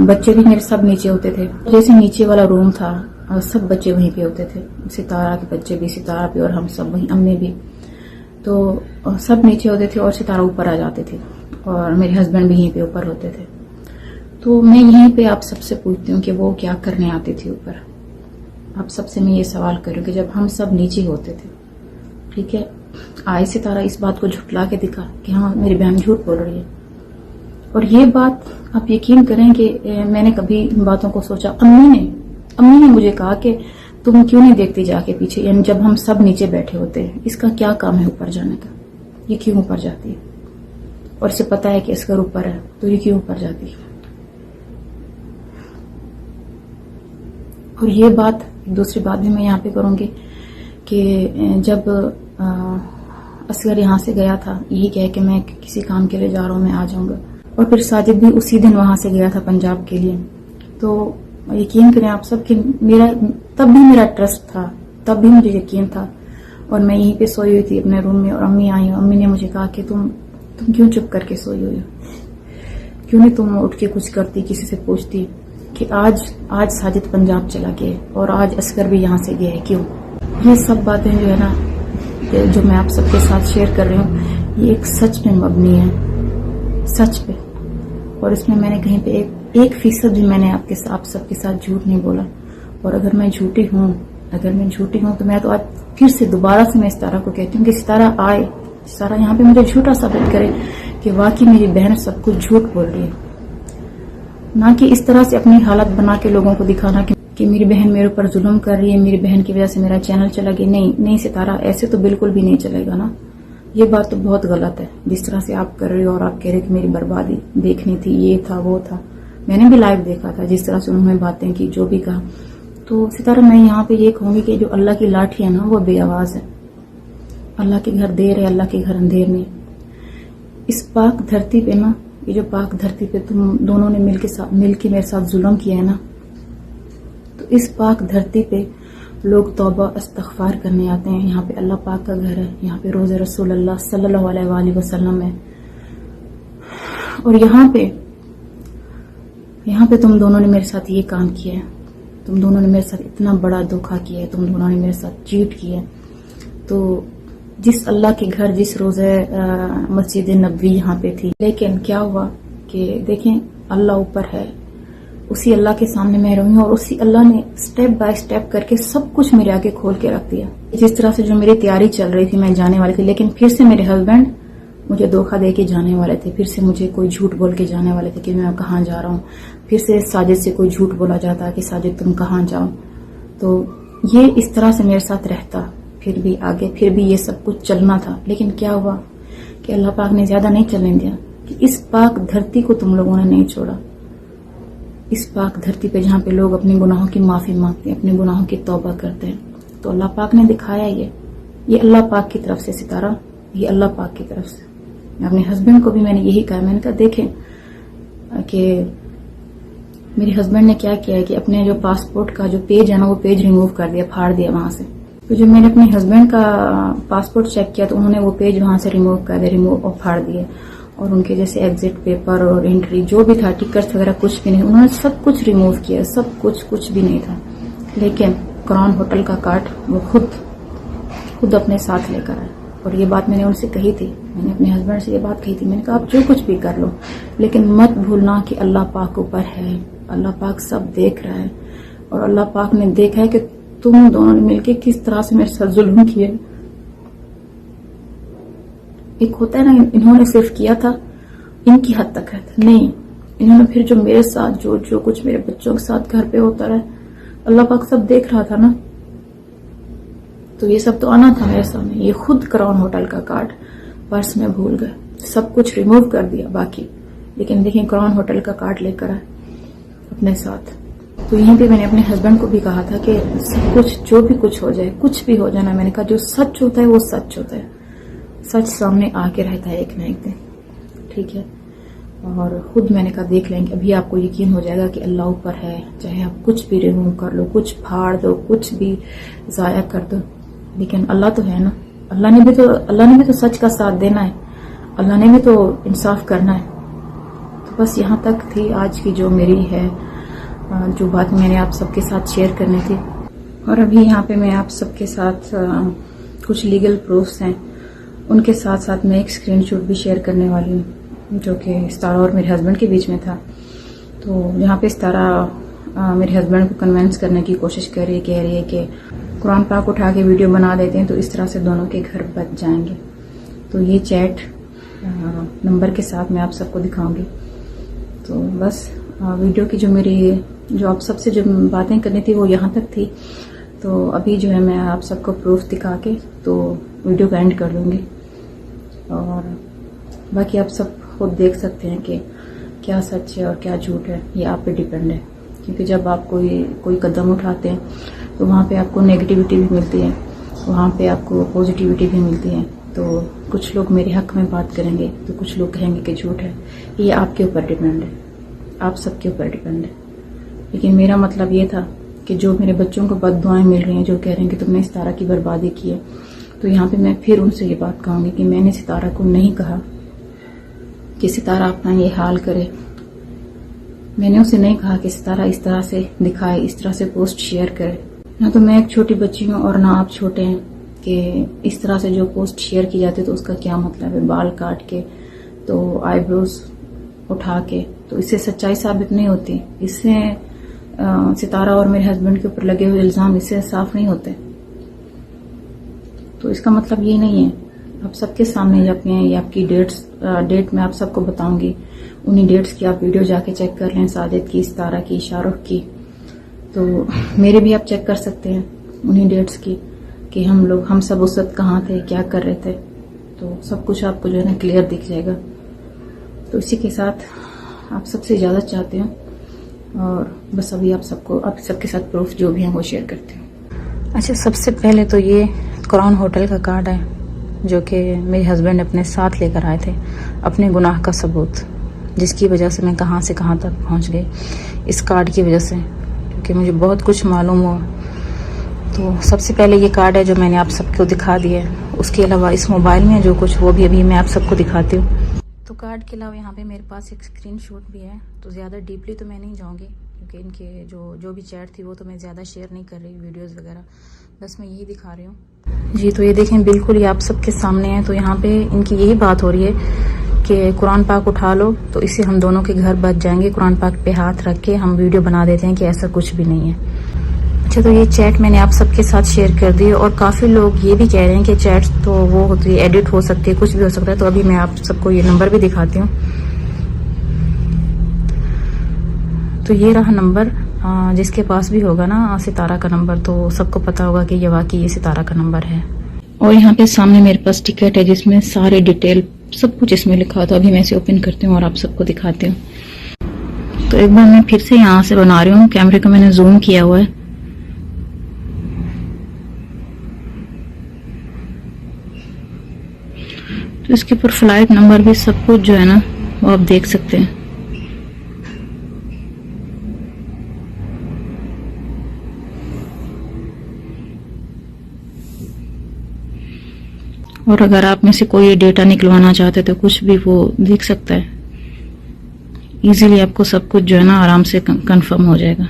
بچے بھی میرے سب نیچے ہوتے تھے. جیسے نیچے والا روم تھا سب بچے وہیں پہ ہوتے تھے. ستارہ کے بچے بھی، ستارہ بھی، اور ہم سب وہیں، امی بھی. تو سب نیچے ہوتے تھے اور ستارہ اوپر آ جاتے تھے اور میرے ہسبینڈ بھی یہیں پہ اوپر ہوتے تھے. تو میں یہیں پہ آپ سب سے پوچھتی ہوں کہ وہ کیا کرنے آتے تھے اوپر. آپ سب سے میں یہ سوال کروں کہ جب ہم سب نیچے ہوتے تھے، ٹھیک ہے، آئے ستارہ اس بات کو جھٹلا کے دکھا کہ ہاں میری بہن جھوٹ بول رہی ہے. اور یہ بات آپ یقین کریں کہ میں نے کبھی ان باتوں کو سوچا. امی نے مجھے کہا کہ تم کیوں نہیں دیکھتی جا کے پیچھے، یعنی جب ہم سب نیچے بیٹھے ہوتے ہیں اس کا کیا کام ہے اوپر جانے کا، یہ کیوں اوپر جاتی ہے، اور اسے پتا ہے کہ اس کا اوپر ہے تو یہ کیوں اوپر جاتی ہے. اور یہ بات دوسری بات بھی میں یہاں پہ کروں گی کہ جب اصغر یہاں سے گیا تھا یہی کہہ کہ میں کسی کام کے لیے جا رہا ہوں، میں آ جاؤں گا، اور پھر ساجد بھی اسی دن وہاں سے گیا تھا پنجاب کے لیے. تو یقین کریں آپ سب کہ تب بھی میرا ٹرسٹ تھا، تب بھی مجھے یقین تھا، اور میں یہیں پہ سوئی ہوئی تھی اپنے روم میں، اور امی آئی، امی نے مجھے کہا کہ تم کیوں چپ کر کے سوئی ہوئی ہو، کیوں نہیں تم اٹھ کے کچھ کرتی، کسی سے پوچھتی کہ آج ساجد پنجاب چلا گیا اور آج اصغر بھی یہاں سے گیا ہے، کیوں. یہ سب باتیں جو ہے نا جو میں آپ سب کے ساتھ شیئر کر رہی ہوں یہ ایک سچ پہ مبنی ہے، سچ پہ. اور اس میں نے کہیں پہ 1% بھی میں نے آپ سب کے ساتھ جھوٹ نہیں بولا. اور اگر میں جھوٹی ہوں تو میں تو آج پھر سے دوبارہ سے میں ستارہ کو کہتی ہوں کہ ستارہ آئے، ستارہ یہاں پہ مجھے جھوٹا ثابت کرے کہ واقعی میری بہن سب کچھ جھوٹ بول رہی ہے، نہ کہ اس طرح سے اپنی حالت بنا کے لوگوں کو دکھانا کہ میری بہن میرے اوپر ظلم کر رہی ہے، میری بہن کی وجہ سے میرا چینل چلا گیا. نہیں ستارہ، ایسے تو بالکل بھی نہیں چلے گا نا. یہ بات تو بہت غلط ہے جس طرح سے آپ کر رہے ہو، اور آپ کہہ رہے کہ میری بربادی دیکھنی تھی، یہ تھا وہ تھا. میں نے بھی لائیو دیکھا تھا جس طرح سے انہوں نے باتیں کی، جو بھی کہا. تو ستارہ میں یہاں پہ یہ کہوں گی کہ جو اللہ کی لاٹھی ہے نا وہ بے آواز ہے. اللہ کے گھر دیر ہے، اللہ کے گھر اندھیر نہیں. اس پاک دھرتی پہ نا، یہ جو پاک دھرتی پہ تم دونوں نے مل کے میرے ساتھ ظلم کیا ہے نا، تو اس پاک دھرتی پہ لوگ توبہ استغفار کرنے آتے ہیں. یہاں پہ اللہ پاک کا گھر ہے، یہاں پہ روضہ رسول اللہ صلی اللہ علیہ وآلہ وسلم ہے. اور یہاں پہ تم دونوں نے میرے ساتھ یہ کام کیا ہے، تم دونوں نے میرے ساتھ اتنا بڑا دھوکہ کیا ہے، تم دونوں نے میرے ساتھ چیٹ کیا ہے. تو جس اللہ کے گھر، جس روزہ مسجد نبوی یہاں پہ تھی، لیکن کیا ہوا کہ دیکھیں اللہ اوپر ہے، اسی اللہ کے سامنے میں رہی ہوں، اور اسی اللہ نے سٹیپ بائی سٹیپ کر کے سب کچھ میرے آگے کھول کے رکھ دیا. جس طرح سے جو میری تیاری چل رہی تھی، میں جانے والی تھی، لیکن پھر سے میرے ہسبینڈ مجھے دھوکہ دے کے جانے والے تھے، پھر سے مجھے کوئی جھوٹ بول کے جانے والے تھے کہ میں کہاں جا رہا ہوں. پھر سے ساجد سے کوئی جھوٹ بولا جاتا کہ ساجد تم کہاں جاؤ. تو یہ اس طرح سے میرے ساتھ رہتا، پھر بھی آگے پھر بھی یہ سب کچھ چلنا تھا. لیکن کیا ہوا کہ اللہ پاک نے زیادہ نہیں چلنے دیا، کہ اس پاک دھرتی کو تم لوگوں نے نہیں چھوڑا. اس پاک دھرتی پہ جہاں پہ لوگ اپنے گناہوں کی معافی مانگتے ہیں، اپنے گناہوں کی توبہ کرتے ہیں، تو اللہ پاک نے دکھایا یہ اللہ پاک کی طرف سے. ستارہ، یہ اللہ پاک کی طرف سے. اپنے ہسبینڈ کو بھی میں نے یہی کہا، میں نے کہا دیکھیں کہ میرے ہسبینڈ نے کیا کیا ہے کہ اپنے جو پاسپورٹ کا جو پیج ہے نا وہ پیج ریموو کر دیا، پھاڑ دیا وہاں سے. تو جب میں نے اپنے ہسبینڈ کا پاسپورٹ چیک کیا تو انہوں نے وہ پیج وہاں سے ریموو کر دیا، ریموو اور پھاڑ دیے. اور ان کے جیسے ایگزٹ پیپر اور انٹری جو بھی تھا، ٹکٹس وغیرہ کچھ بھی نہیں، انہوں نے سب کچھ ریموو کیا، سب کچھ بھی نہیں تھا. لیکن کراؤن ہوٹل کا کارڈ وہ خود اپنے ساتھ لے کر آئے. اور یہ بات میں نے ان سے کہی تھی، میں نے اپنے ہسبینڈ سے یہ بات کہی تھی، میں نے کہا آپ جو کچھ بھی کر لو لیکن مت بھولنا کہ اللہ پاک اوپر ہے، اللہ پاک سب دیکھ رہا ہے. اور اللہ پاک نے دیکھا ہے کہ تم دونوں نے مل کے کس طرح سے میرے ساتھ ظلم کیے. ایک ہوتا ہے نا، انہوں نے صرف کیا تھا ان کی حد تک ہے، نہیں انہوں نے پھر جو میرے ساتھ جو کچھ میرے بچوں کے ساتھ گھر پہ ہوتا رہا، اللہ پاک سب دیکھ رہا تھا نا. تو یہ سب تو آنا تھا میرے سامنے. یہ خود کراؤن ہوٹل کا کارڈ پرس میں بھول گئے، سب کچھ ریموو کر دیا باقی، لیکن دیکھیں کراؤن ہوٹل کا کارڈ لے کر آئے اپنے ساتھ. تو یہیں پہ میں نے اپنے ہسبینڈ کو بھی کہا تھا کہ سب کچھ جو بھی کچھ ہو جائے، کچھ بھی ہو جانا، میں نے کہا جو سچ ہوتا ہے وہ سچ ہوتا ہے، سچ سامنے آ کے رہتا ہے ایک نہ ایک دن، ٹھیک ہے. اور خود میں نے کہا دیکھ لیں گے، ابھی آپ کو یقین ہو جائے گا کہ اللہ اوپر ہے. چاہے آپ کچھ بھی ریموو کر لو، کچھ پھاڑ دو، کچھ بھی ضائع کر دو، لیکن اللہ تو ہے نا. اللہ نے بھی تو سچ کا ساتھ دینا ہے، اللہ نے بھی تو انصاف کرنا ہے. تو بس یہاں تک تھی آج کی جو میری ہے، جو بات میں نے آپ سب کے ساتھ شیئر کرنی تھی. اور ابھی یہاں پہ میں آپ سب کے ساتھ کچھ لیگل پروفس ہیں، ان کے ساتھ ساتھ میں ایک اسکرین شاٹ بھی شیئر کرنے والی ہوں جو کہ ستارہ اور میرے ہسبینڈ کے بیچ میں تھا. تو یہاں پہ ستارہ میرے ہسبینڈ کو کنونس کرنے کی کوشش کر رہی ہے، کہہ رہی ہے کہ قرآن پاک اٹھا کے ویڈیو بنا دیتے ہیں تو اس طرح سے دونوں کے گھر بچ جائیں گے. تو یہ چیٹ نمبر کے ساتھ میں آپ سب کو دکھاؤں گی. تو بس ویڈیو کی جو آپ سب سے جو باتیں کرنی تھی وہ یہاں تک تھی. تو ابھی جو ہے میں آپ سب کو پروف دکھا کے تو ویڈیو کا اینڈ کر دوں گی، اور باقی آپ سب خود دیکھ سکتے ہیں کہ کیا سچ ہے اور کیا جھوٹ ہے. یہ آپ پہ ڈیپینڈ ہے، کیونکہ جب آپ کوئی قدم اٹھاتے ہیں تو وہاں پہ آپ کو نیگیٹیوٹی بھی ملتی ہے، وہاں پہ آپ کو پازیٹیوٹی بھی ملتی ہے. تو کچھ لوگ میرے حق میں بات کریں گے تو کچھ لوگ کہیں گے کہ جھوٹ ہے. یہ آپ کے اوپر ڈیپینڈ ہے، آپ سب کے اوپر ڈیپینڈ ہے. لیکن میرا مطلب یہ تھا کہ جو میرے بچوں کو بد دعائیں مل رہی ہیں، جو کہہ رہے ہیں کہ تم نے ستارہ کی بربادی کی ہے، تو یہاں پہ میں پھر ان سے یہ بات کہوں گی کہ میں نے ستارہ کو نہیں کہا کہ ستارہ اپنا یہ حال کرے. میں نے اسے نہیں کہا کہ ستارہ اس طرح سے دکھائے، اس طرح سے پوسٹ شیئر کرے. نہ تو میں ایک چھوٹی بچی ہوں اور نہ آپ چھوٹے ہیں کہ اس طرح سے جو پوسٹ شیئر کی جاتی ہے تو اس کا کیا مطلب ہے. بال کاٹ کے تو آئی بروز اٹھا کے تو اس سے سچائی ثابت نہیں ہوتی. اس سے ستارہ اور میرے ہسبینڈ کے اوپر لگے ہوئے الزام اس سے صاف نہیں ہوتے. تو اس کا مطلب یہ نہیں ہے. آپ سب کے سامنے یہ آپ کی ڈیٹ میں آپ سب کو بتاؤں گی. انہی ڈیٹس کی آپ ویڈیو جا کے چیک کر لیں، ساجد کی، ستارہ کی، شاہ رخ کی. تو میرے بھی آپ چیک کر سکتے ہیں انہی ڈیٹس کی کہ ہم سب اس وقت کہاں تھے، کیا کر رہے تھے. تو سب کچھ آپ کو جو ہے نا کلیئر دکھ جائے گا. تو اسی کے ساتھ آپ سب سے اجازت چاہتے ہیں، اور بس ابھی آپ سب کے ساتھ پروف جو بھی ہیں وہ شیئر کرتے ہیں. اچھا، سب سے پہلے تو یہ قرآن ہوٹل کا کارڈ ہے جو کہ میرے ہسبینڈ اپنے ساتھ لے کر آئے تھے، اپنے گناہ کا ثبوت، جس کی وجہ سے میں کہاں سے کہاں تک پہنچ گئی اس کارڈ کی وجہ سے، کیونکہ مجھے بہت کچھ معلوم ہوا. تو سب سے پہلے یہ کارڈ ہے جو میں نے آپ سب کو دکھا دیا ہے. اس کے علاوہ اس موبائل میں جو کچھ وہ بھی ابھی میں آپ سب کو دکھاتی ہوں. تو کارڈ کے علاوہ یہاں پہ میرے پاس ایک اسکرین شاٹ بھی ہے. تو زیادہ ڈیپلی تو میں نہیں جاؤں گی کیونکہ ان کے جو بھی چیٹ تھی وہ تو میں زیادہ شیئر نہیں کر رہی، ویڈیوز وغیرہ، بس میں یہی دکھا رہی ہوں. جی تو یہ دیکھیں بالکل یہ آپ سب کے سامنے ہے. تو یہاں پہ ان کی یہی بات ہو رہی ہے کہ قرآن پاک اٹھا لو تو اس سے ہم دونوں کے گھر بچ جائیں گے. قرآن پاک پہ ہاتھ رکھ کے ہم ویڈیو بنا دیتے ہیں کہ ایسا کچھ بھی نہیں ہے. اچھا، تو یہ چیٹ میں نے آپ سب کے ساتھ شیئر کر دی، اور کافی لوگ یہ بھی کہہ رہے ہیں کہ چیٹ تو وہ ہوتی ہے، ایڈٹ ہو سکتی ہے، کچھ بھی ہو سکتا ہے. تو ابھی میں آپ سب کو یہ نمبر بھی دکھاتی ہوں. تو یہ رہا نمبر. جس کے پاس بھی ہوگا نا ستارہ کا نمبر تو سب کو پتا ہوگا کہ یہ واقعی یہ ستارہ کا نمبر ہے. اور یہاں پہ سامنے میرے پاس ٹکٹ ہے جس میں سارے ڈیٹیل سب کچھ اس میں لکھا تھا. ابھی میں اسے اوپن کرتی ہوں اور آپ سب کو دکھاتی ہوں. تو ایک بار میں پھر سے یہاں سے بنا رہی ہوں. کیمرے کو میں نے زوم کیا ہوا ہے. تو اس کے اوپر فلائٹ نمبر بھی سب کچھ جو ہے نا وہ آپ دیکھ سکتے ہیں. اور اگر آپ میں سے کوئی ڈیٹا نکلوانا چاہتے تو کچھ بھی وہ دیکھ سکتا ہے. ایزیلی آپ کو سب کچھ جو ہے نا آرام سے کنفرم ہو جائے گا.